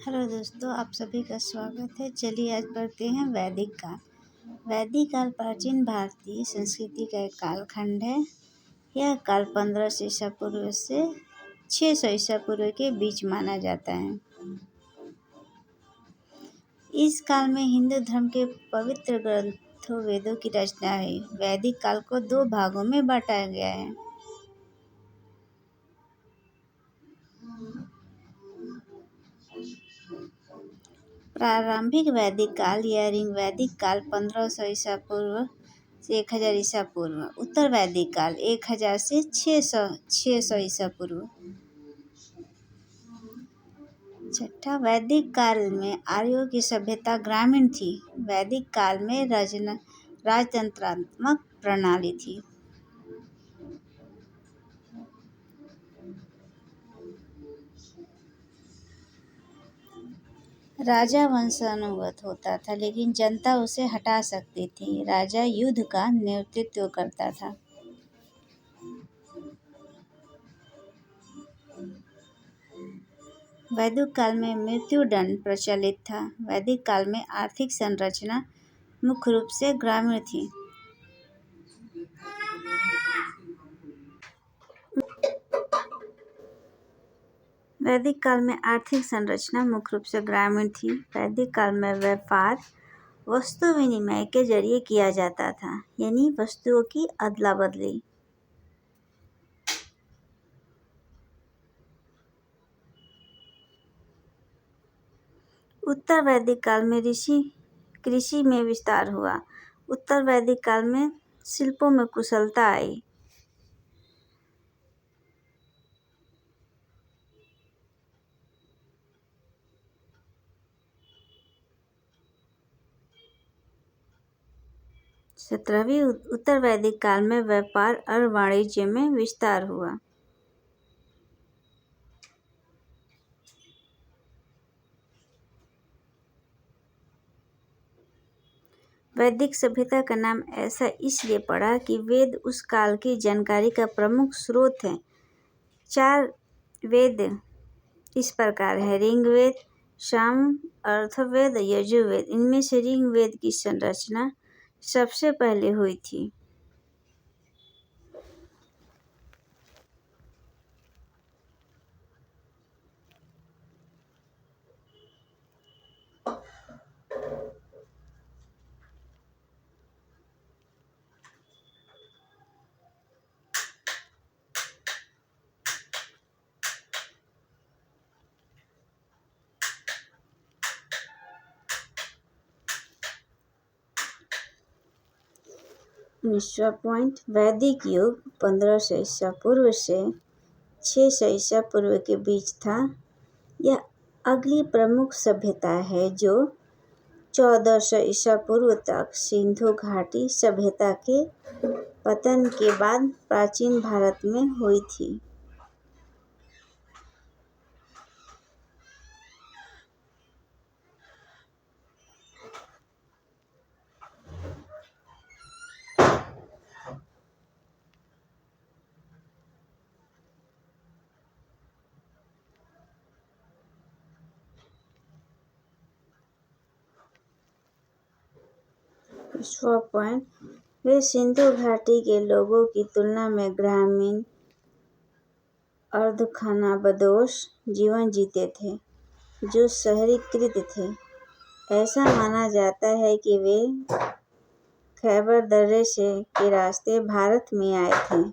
Hello दोस्तों, आप सभी का स्वागत है। चलिए आज पढ़ते हैं वैदिक काल। वैदिक काल प्राचीन भारतीय संस्कृति का एक कालखंड है। यह काल 1500 ईसा पूर्व से 600 ईसा पूर्व के बीच माना जाता है। इस काल में हिंदू धर्म के पवित्र ग्रंथों वेदों की रचना हुई। वैदिक काल को 2 भागों में बांटा गया है। प्रारंभिक वैदिक काल या ऋग वैदिक काल 1500 ईसा पूर्व से 1000 ईसा पूर्व। उत्तर वैदिक काल 1000 से 600 ईसा पूर्व। छठा, वैदिक काल में आर्यों की सभ्यता ग्रामीण थी। वैदिक काल में राजतंत्रात्मक प्रणाली थी। राजा वंशानुगत होता था, लेकिन जनता उसे हटा सकती थी। राजा युद्ध का नेतृत्व करता था। वैदिक काल में मृत्युदंड प्रचलित था। वैदिक काल में आर्थिक संरचना मुख्य रूप से ग्रामीण थी। वैदिक काल में आर्थिक संरचना मुख्य रूप से ग्रामीण थी। वैदिक काल में व्यापार वस्तु विनिमय के जरिए किया जाता था, यानी वस्तुओं की अदला बदली। उत्तर वैदिक काल में कृषि में विस्तार हुआ। उत्तर वैदिक काल में शिल्पों में कुशलता आई। सत्रहवीं उत्तर वैदिक काल में व्यापार और वाणिज्य में विस्तार हुआ। वैदिक सभ्यता का नाम ऐसा इसलिए पड़ा कि वेद उस काल की जानकारी का प्रमुख स्रोत हैं। 4 वेद इस प्रकार है: ऋग्वेद, साम, अथर्ववेद, यजुर्वेद। इनमें से ऋग्वेद की संरचना सबसे पहले हुई थी। निश्चय पॉइंट, वैदिक युग 1500 ईसा पूर्व से 600 ईसा पूर्व के बीच था। यह अगली प्रमुख सभ्यता है जो 1400 ईसा पूर्व तक सिंधु घाटी सभ्यता के पतन के बाद प्राचीन भारत में हुई थी। पॉइंट, वे सिंधु घाटी के लोगों की तुलना में ग्रामीण अर्धखानाबदोश जीवन जीते थे, जो शहरीकृत थे। ऐसा माना जाता है कि वे खैबर दर्रे के रास्ते भारत में आए थे।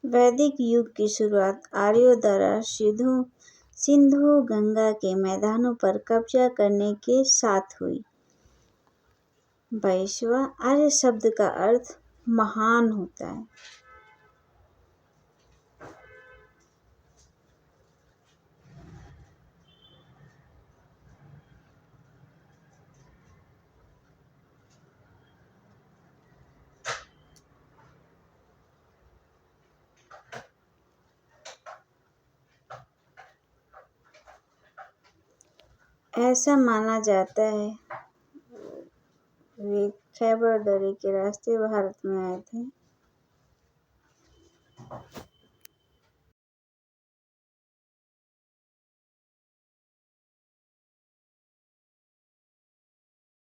वैदिक युग की शुरुआत आर्यों द्वारा सिंधु गंगा के मैदानों पर कब्जा करने के साथ हुई। वैश्व आर्य शब्द का अर्थ महान होता है। ऐसा माना जाता है वे खैबर दरी के रास्ते भारत में आए थे।